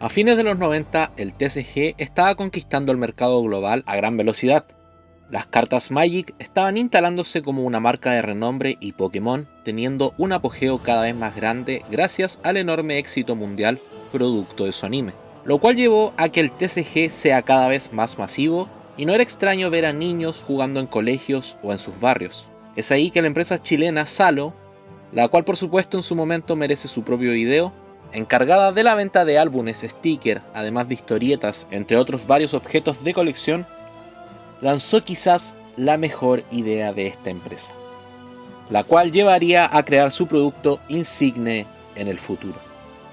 A fines de los 90, el TCG estaba conquistando el mercado global a gran velocidad. Las cartas Magic estaban instalándose como una marca de renombre y Pokémon teniendo un apogeo cada vez más grande gracias al enorme éxito mundial producto de su anime, lo cual llevó a que el TCG sea cada vez más masivo y no era extraño ver a niños jugando en colegios o en sus barrios. Es ahí que la empresa chilena Salo, la cual por supuesto en su momento merece su propio video, encargada de la venta de álbumes, stickers, además de historietas, entre otros varios objetos de colección, lanzó quizás la mejor idea de esta empresa, la cual llevaría a crear su producto insigne en el futuro.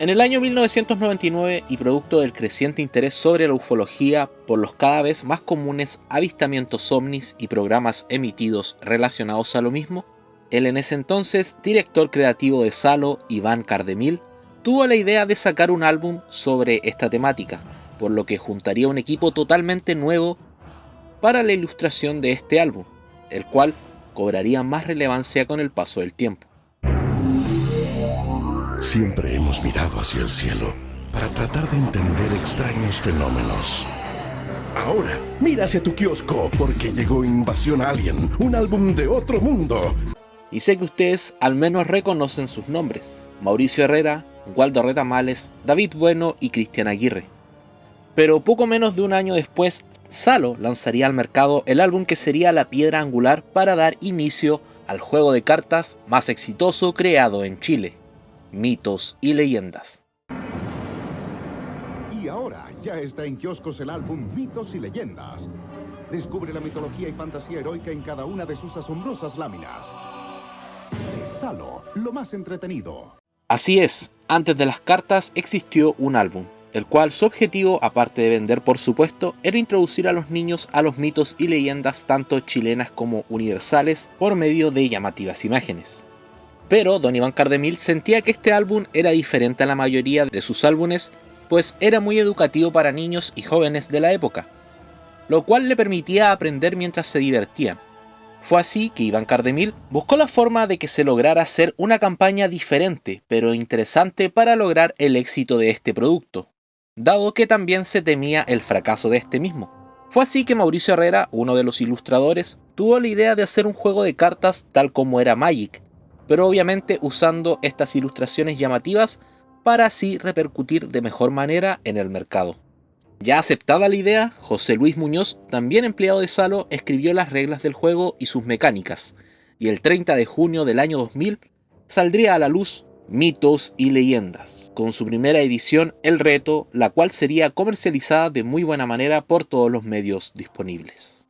En el año 1999, y producto del creciente interés sobre la ufología por los cada vez más comunes avistamientos ovnis y programas emitidos relacionados a lo mismo, el en ese entonces director creativo de Salo, Iván Cardemil, tuvo la idea de sacar un álbum sobre esta temática, por lo que juntaría un equipo totalmente nuevo para la ilustración de este álbum, el cual cobraría más relevancia con el paso del tiempo. Siempre hemos mirado hacia el cielo para tratar de entender extraños fenómenos. Ahora, mira hacia tu kiosco porque llegó Invasión Alien, un álbum de otro mundo. Y sé que ustedes al menos reconocen sus nombres: Mauricio Herrera, Waldo Retamales, David Bueno y Cristian Aguirre. Pero poco menos de un año después, Salo lanzaría al mercado el álbum que sería la piedra angular para dar inicio al juego de cartas más exitoso creado en Chile, Mitos y Leyendas. Y ahora ya está en kioscos el álbum Mitos y Leyendas. Descubre la mitología y fantasía heroica en cada una de sus asombrosas láminas. De Salo, lo más entretenido. Así es, antes de las cartas existió un álbum, el cual su objetivo, aparte de vender por supuesto, era introducir a los niños a los mitos y leyendas tanto chilenas como universales por medio de llamativas imágenes. Pero don Iván Cardemil sentía que este álbum era diferente a la mayoría de sus álbumes, pues era muy educativo para niños y jóvenes de la época, lo cual le permitía aprender mientras se divertían. Fue así que Iván Cardemil buscó la forma de que se lograra hacer una campaña diferente, pero interesante para lograr el éxito de este producto, dado que también se temía el fracaso de este mismo. Fue así que Mauricio Herrera, uno de los ilustradores, tuvo la idea de hacer un juego de cartas tal como era Magic, pero obviamente usando estas ilustraciones llamativas para así repercutir de mejor manera en el mercado. Ya aceptada la idea, José Luis Muñoz, también empleado de Salo, escribió las reglas del juego y sus mecánicas, y el 30 de junio del año 2000 saldría a la luz Mitos y Leyendas, con su primera edición El Reto, la cual sería comercializada de muy buena manera por todos los medios disponibles.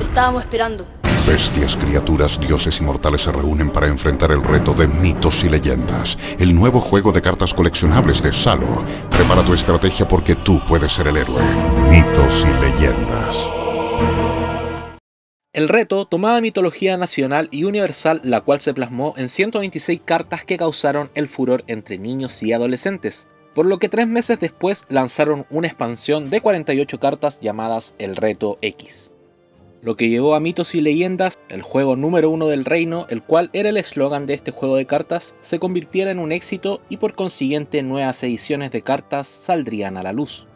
Estábamos esperando. Bestias, criaturas, dioses y mortales se reúnen para enfrentar el reto de Mitos y Leyendas, el nuevo juego de cartas coleccionables de Salo. Prepara tu estrategia porque tú puedes ser el héroe. Mitos y Leyendas. El reto tomaba mitología nacional y universal, la cual se plasmó en 126 cartas que causaron el furor entre niños y adolescentes, por lo que 3 meses después lanzaron una expansión de 48 cartas llamadas El Reto X. Lo que llevó a Mitos y Leyendas, el juego número 1 del reino, el cual era el eslogan de este juego de cartas, se convirtiera en un éxito y por consiguiente nuevas ediciones de cartas saldrían a la luz,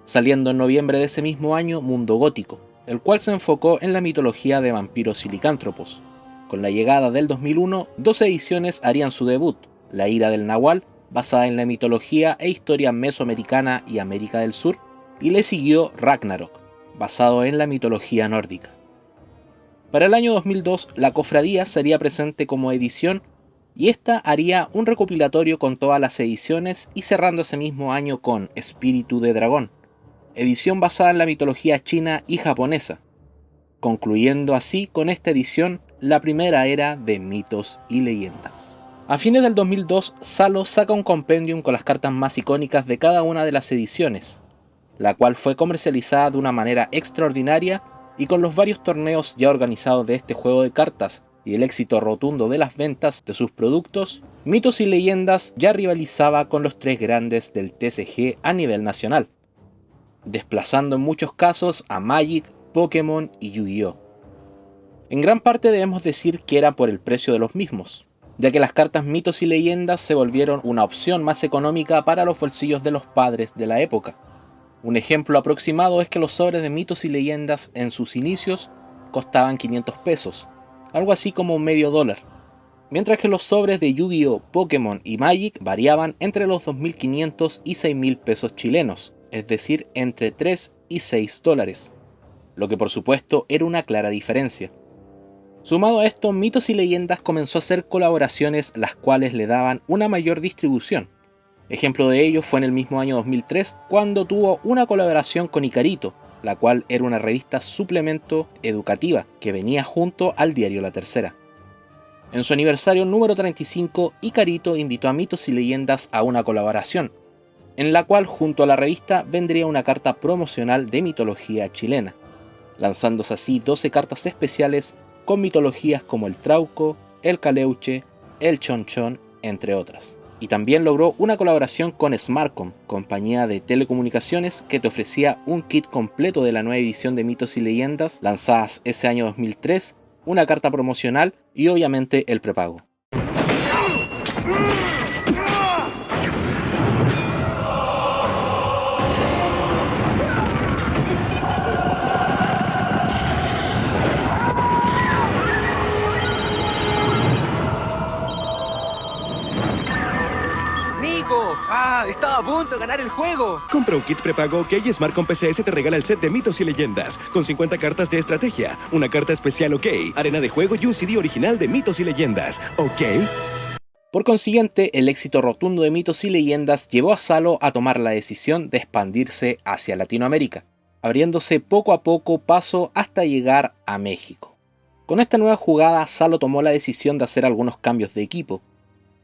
saliendo en noviembre de ese mismo año Mundo Gótico, el cual se enfocó en la mitología de vampiros y licántropos. Con la llegada del 2001, 2 ediciones harían su debut: La Ira del Nahual, basada en la mitología e historia mesoamericana y América del Sur, y le siguió Ragnarok, basado en la mitología nórdica. Para el año 2002, la cofradía sería presente como edición y esta haría un recopilatorio con todas las ediciones y cerrando ese mismo año con Espíritu de Dragón, edición basada en la mitología china y japonesa, concluyendo así con esta edición la primera era de Mitos y Leyendas. A fines del 2002, Salo saca un compendium con las cartas más icónicas de cada una de las ediciones, la cual fue comercializada de una manera extraordinaria y con los varios torneos ya organizados de este juego de cartas, y el éxito rotundo de las ventas de sus productos, Mitos y Leyendas ya rivalizaba con los tres grandes del TCG a nivel nacional, desplazando en muchos casos a Magic, Pokémon y Yu-Gi-Oh! En gran parte debemos decir que era por el precio de los mismos, ya que las cartas Mitos y Leyendas se volvieron una opción más económica para los bolsillos de los padres de la época. Un ejemplo aproximado es que los sobres de Mitos y Leyendas en sus inicios costaban 500 pesos, algo así como $0.50, mientras que los sobres de Yu-Gi-Oh!, Pokémon y Magic variaban entre los 2.500 y 6.000 pesos chilenos, es decir, entre 3 y 6 dólares, lo que por supuesto era una clara diferencia. Sumado a esto, Mitos y Leyendas comenzó a hacer colaboraciones las cuales le daban una mayor distribución. Ejemplo de ello fue en el mismo año 2003 cuando tuvo una colaboración con Icarito, la cual era una revista suplemento educativa que venía junto al diario La Tercera. En su aniversario número 35, Icarito invitó a Mitos y Leyendas a una colaboración, en la cual junto a la revista vendría una carta promocional de mitología chilena, lanzándose así 12 cartas especiales con mitologías como el Trauco, el Caleuche, el Chonchón, entre otras. Y también logró una colaboración con Smartcom, compañía de telecomunicaciones que te ofrecía un kit completo de la nueva edición de Mitos y Leyendas lanzadas ese año 2003, una carta promocional y obviamente el prepago. Estaba a punto de ganar el juego. Compra un kit prepago OK y Smartcom PCS te regala el set de Mitos y Leyendas, con 50 cartas de estrategia, una carta especial OK, arena de juego y un CD original de Mitos y Leyendas. ¿OK? Por consiguiente, el éxito rotundo de Mitos y Leyendas llevó a Salo a tomar la decisión de expandirse hacia Latinoamérica, abriéndose poco a poco paso hasta llegar a México. Con esta nueva jugada, Salo tomó la decisión de hacer algunos cambios de equipo,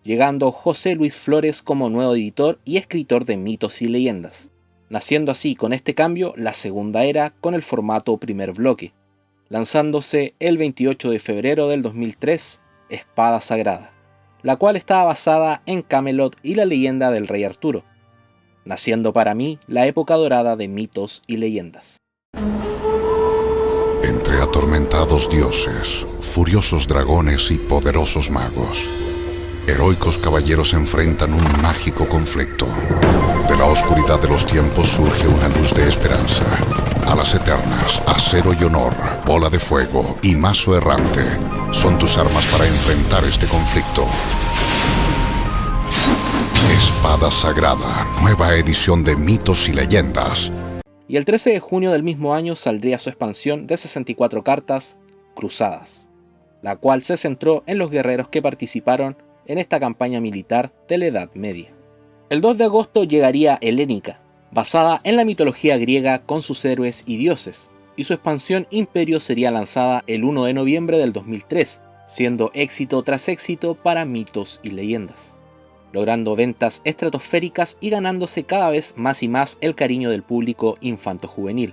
llegando José Luis Flores como nuevo editor y escritor de Mitos y Leyendas, naciendo así con este cambio la segunda era con el formato primer bloque, lanzándose el 28 de febrero del 2003 Espada Sagrada, la cual estaba basada en Camelot y la leyenda del rey Arturo, naciendo para mí la época dorada de Mitos y Leyendas. Entre atormentados dioses, furiosos dragones y poderosos magos, heroicos caballeros enfrentan un mágico conflicto. De la oscuridad de los tiempos surge una luz de esperanza. Alas eternas, acero y honor, bola de fuego y mazo errante son tus armas para enfrentar este conflicto. Espada Sagrada, nueva edición de Mitos y Leyendas. Y el 13 de junio del mismo año saldría su expansión de 64 cartas, Cruzadas, la cual se centró en los guerreros que participaron en esta campaña militar de la Edad Media. El 2 de agosto llegaría Helénica, basada en la mitología griega con sus héroes y dioses, y su expansión Imperio sería lanzada el 1 de noviembre del 2003, siendo éxito tras éxito para Mitos y Leyendas, logrando ventas estratosféricas y ganándose cada vez más y más el cariño del público infanto-juvenil.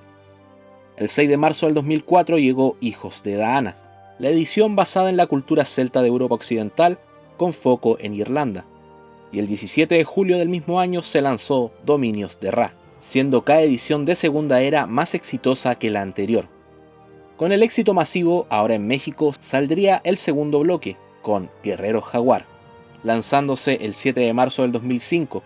El 6 de marzo del 2004 llegó Hijos de Daana, la edición basada en la cultura celta de Europa Occidental, con foco en Irlanda, y el 17 de julio del mismo año se lanzó Dominios de Ra, siendo cada edición de segunda era más exitosa que la anterior. Con el éxito masivo, ahora en México saldría el segundo bloque, con Guerrero Jaguar, lanzándose el 7 de marzo del 2005,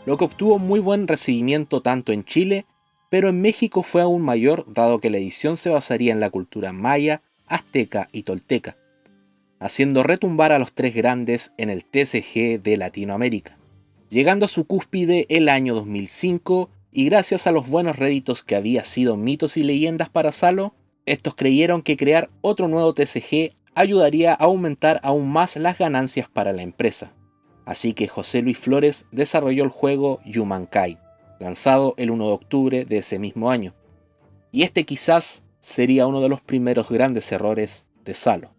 lo que obtuvo muy buen recibimiento tanto en Chile, pero en México fue aún mayor dado que la edición se basaría en la cultura maya, azteca y tolteca, haciendo retumbar a los tres grandes en el TCG de Latinoamérica, llegando a su cúspide el año 2005 y gracias a los buenos réditos que había sido Mitos y Leyendas para Salo, estos creyeron que crear otro nuevo TCG ayudaría a aumentar aún más las ganancias para la empresa. Así que José Luis Flores desarrolló el juego Humankind, lanzado el 1 de octubre de ese mismo año. Y este quizás sería uno de los primeros grandes errores de Salo,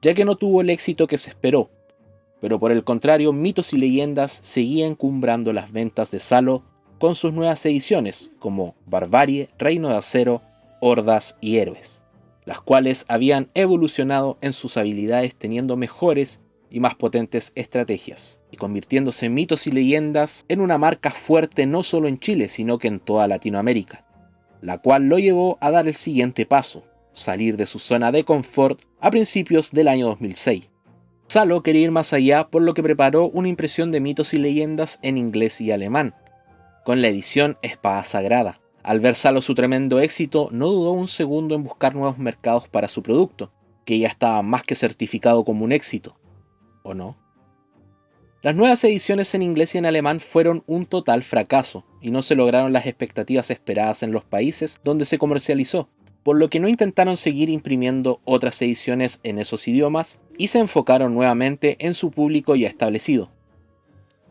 ya que no tuvo el éxito que se esperó, pero por el contrario Mitos y Leyendas seguía encumbrando las ventas de Salo con sus nuevas ediciones como Barbarie, Reino de Acero, Hordas y Héroes, las cuales habían evolucionado en sus habilidades teniendo mejores y más potentes estrategias, y convirtiéndose Mitos y Leyendas en una marca fuerte no solo en Chile, sino que en toda Latinoamérica, la cual lo llevó a dar el siguiente paso, salir de su zona de confort a principios del año 2006. Salo quería ir más allá, por lo que preparó una impresión de Mitos y Leyendas en inglés y alemán, con la edición Espada Sagrada. Al ver Salo su tremendo éxito, no dudó un segundo en buscar nuevos mercados para su producto, que ya estaba más que certificado como un éxito. ¿O no? Las nuevas ediciones en inglés y en alemán fueron un total fracaso, y no se lograron las expectativas esperadas en los países donde se comercializó, por lo que no intentaron seguir imprimiendo otras ediciones en esos idiomas y se enfocaron nuevamente en su público ya establecido.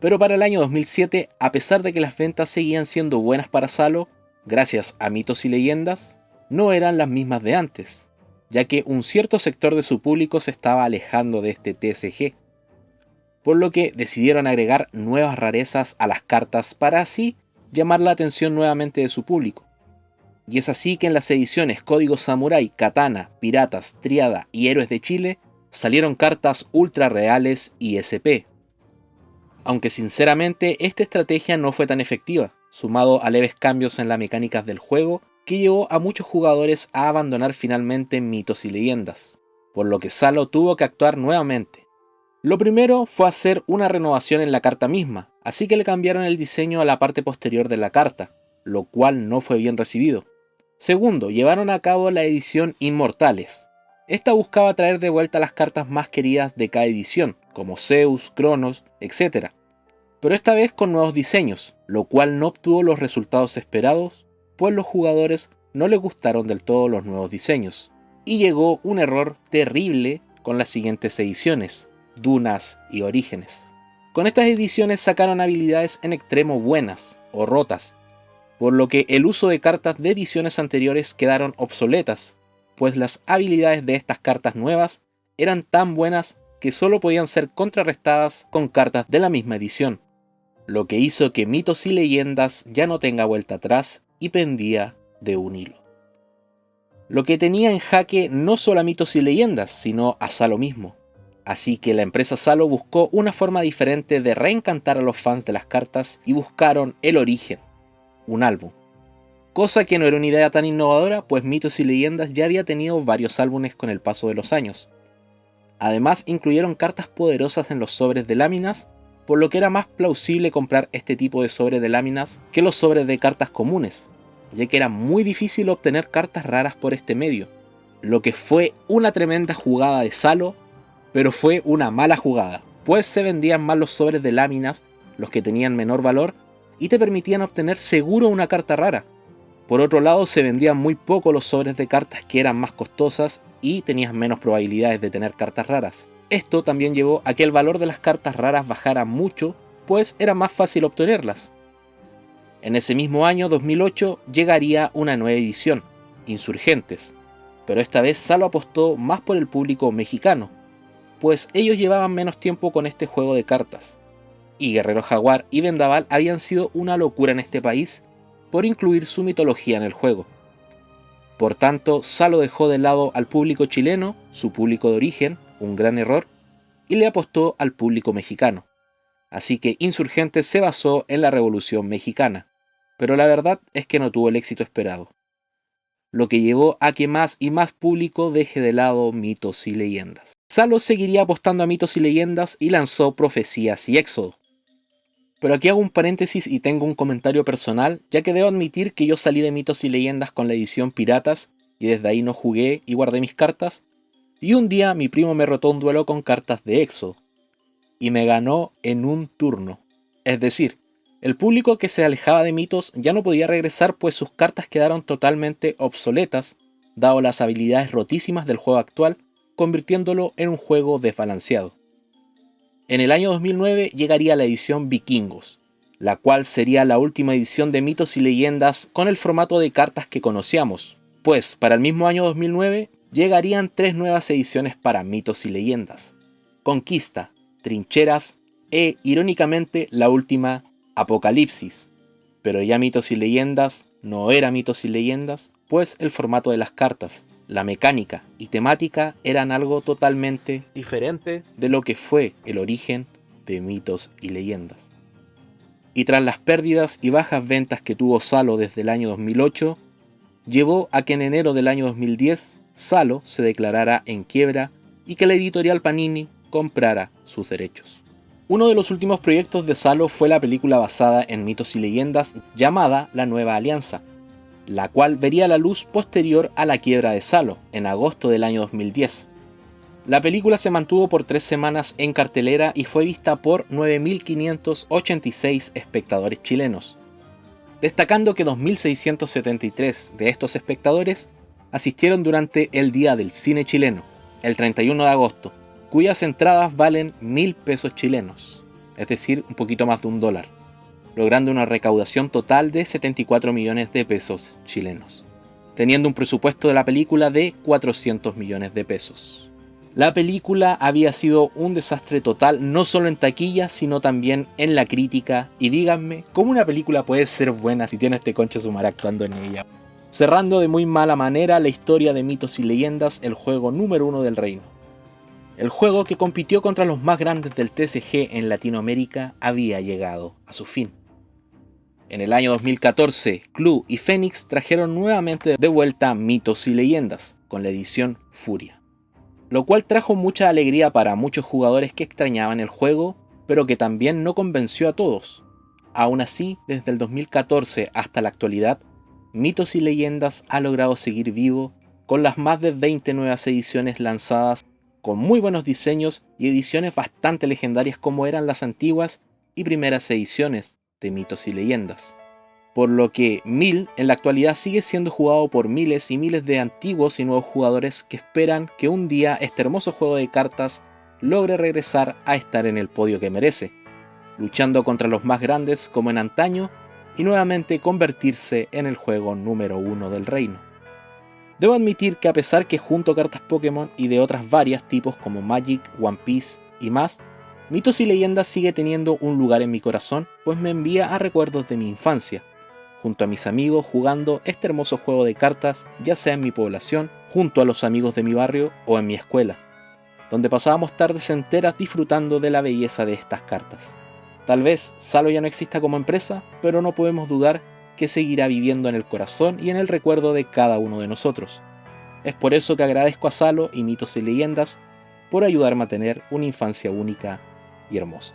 Pero para el año 2007, a pesar de que las ventas seguían siendo buenas para Salo, gracias a Mitos y Leyendas, no eran las mismas de antes, ya que un cierto sector de su público se estaba alejando de este TCG, por lo que decidieron agregar nuevas rarezas a las cartas para así llamar la atención nuevamente de su público. Y es así que en las ediciones Código Samurai, Katana, Piratas, Triada y Héroes de Chile salieron cartas ultra reales y SP. Aunque sinceramente esta estrategia no fue tan efectiva, sumado a leves cambios en las mecánicas del juego que llevó a muchos jugadores a abandonar finalmente Mitos y Leyendas, por lo que Salo tuvo que actuar nuevamente. Lo primero fue hacer una renovación en la carta misma, así que le cambiaron el diseño a la parte posterior de la carta, lo cual no fue bien recibido. Segundo, llevaron a cabo la edición Inmortales. Esta buscaba traer de vuelta las cartas más queridas de cada edición, como Zeus, Cronos, etc. Pero esta vez con nuevos diseños, lo cual no obtuvo los resultados esperados, pues los jugadores no les gustaron del todo los nuevos diseños. Y llegó un error terrible con las siguientes ediciones, Dunas y Orígenes. Con estas ediciones sacaron habilidades en extremo buenas o rotas, por lo que el uso de cartas de ediciones anteriores quedaron obsoletas, pues las habilidades de estas cartas nuevas eran tan buenas que solo podían ser contrarrestadas con cartas de la misma edición, lo que hizo que Mitos y Leyendas ya no tenga vuelta atrás y pendía de un hilo. Lo que tenía en jaque no solo a Mitos y Leyendas, sino a Salo mismo. Así que la empresa Salo buscó una forma diferente de reencantar a los fans de las cartas y buscaron el origen, un álbum. Cosa que no era una idea tan innovadora, pues Mitos y Leyendas ya había tenido varios álbumes con el paso de los años. Además incluyeron cartas poderosas en los sobres de láminas, por lo que era más plausible comprar este tipo de sobre de láminas que los sobres de cartas comunes, ya que era muy difícil obtener cartas raras por este medio, lo que fue una tremenda jugada de Salo, pero fue una mala jugada, pues se vendían más los sobres de láminas, los que tenían menor valor, y te permitían obtener seguro una carta rara. Por otro lado, se vendían muy poco los sobres de cartas que eran más costosas y tenías menos probabilidades de tener cartas raras. Esto también llevó a que el valor de las cartas raras bajara mucho, pues era más fácil obtenerlas. En ese mismo año, 2008, llegaría una nueva edición, Insurgentes, pero esta vez Salo apostó más por el público mexicano, pues ellos llevaban menos tiempo con este juego de cartas, y Guerrero Jaguar y Vendaval habían sido una locura en este país por incluir su mitología en el juego. Por tanto, Salo dejó de lado al público chileno, su público de origen, un gran error, y le apostó al público mexicano. Así que Insurgentes se basó en la Revolución Mexicana, pero la verdad es que no tuvo el éxito esperado, lo que llevó a que más y más público deje de lado Mitos y Leyendas. Salo seguiría apostando a Mitos y Leyendas y lanzó Profecías y Éxodo. Pero aquí hago un paréntesis y tengo un comentario personal, ya que debo admitir que yo salí de Mitos y Leyendas con la edición Piratas y desde ahí no jugué y guardé mis cartas, y un día mi primo me rotó un duelo con cartas de Éxodo y me ganó en un turno. Es decir, el público que se alejaba de Mitos ya no podía regresar, pues sus cartas quedaron totalmente obsoletas, dado las habilidades rotísimas del juego actual, convirtiéndolo en un juego desbalanceado. En el año 2009 llegaría la edición Vikingos, la cual sería la última edición de Mitos y Leyendas con el formato de cartas que conocíamos, pues para el mismo año 2009 llegarían 3 nuevas ediciones para Mitos y Leyendas: Conquista, Trincheras e, irónicamente, la última, Apocalipsis. Pero ya Mitos y Leyendas no era Mitos y Leyendas, pues el formato de las cartas, La mecánica y temática eran algo totalmente diferente de lo que fue el origen de Mitos y Leyendas. Y tras las pérdidas y bajas ventas que tuvo Salo desde el año 2008, llevó a que en enero del año 2010 Salo se declarara en quiebra y que la editorial Panini comprara sus derechos. Uno de los últimos proyectos de Salo fue la película basada en Mitos y Leyendas llamada La Nueva Alianza, la cual vería la luz posterior a la quiebra de Salo, en agosto del año 2010. La película se mantuvo por 3 semanas en cartelera y fue vista por 9.586 espectadores chilenos, destacando que 2.673 de estos espectadores asistieron durante el Día del Cine Chileno, el 31 de agosto, cuyas entradas valen 1.000 pesos chilenos, es decir, un poquito más de $1, logrando una recaudación total de 74 millones de pesos chilenos, teniendo un presupuesto de la película de 400 millones de pesos. La película había sido un desastre total, no solo en taquilla, sino también en la crítica, y díganme, ¿cómo una película puede ser buena si tiene este concha su madre actuando en ella? Cerrando de muy mala manera la historia de Mitos y Leyendas, el juego número 1 del reino. El juego que compitió contra los más grandes del TCG en Latinoamérica había llegado a su fin. En el año 2014, Clue y Phoenix trajeron nuevamente de vuelta Mitos y Leyendas, con la edición Furia, lo cual trajo mucha alegría para muchos jugadores que extrañaban el juego, pero que también no convenció a todos. Aún así, desde el 2014 hasta la actualidad, Mitos y Leyendas ha logrado seguir vivo con las más de 20 nuevas ediciones lanzadas, con muy buenos diseños y ediciones bastante legendarias como eran las antiguas y primeras ediciones de Mitos y Leyendas. Por lo que 1000 en la actualidad sigue siendo jugado por miles y miles de antiguos y nuevos jugadores que esperan que un día este hermoso juego de cartas logre regresar a estar en el podio que merece, luchando contra los más grandes como en antaño y nuevamente convertirse en el juego número 1 del reino. Debo admitir que a pesar que junto cartas Pokémon y de otras varias tipos como Magic, One Piece y más, Mitos y Leyendas sigue teniendo un lugar en mi corazón, pues me envía a recuerdos de mi infancia, junto a mis amigos jugando este hermoso juego de cartas, ya sea en mi población, junto a los amigos de mi barrio o en mi escuela, donde pasábamos tardes enteras disfrutando de la belleza de estas cartas. Tal vez Salo ya no exista como empresa, pero no podemos dudar que seguirá viviendo en el corazón y en el recuerdo de cada uno de nosotros. Es por eso que agradezco a Salo y Mitos y Leyendas por ayudarme a tener una infancia única y hermosa.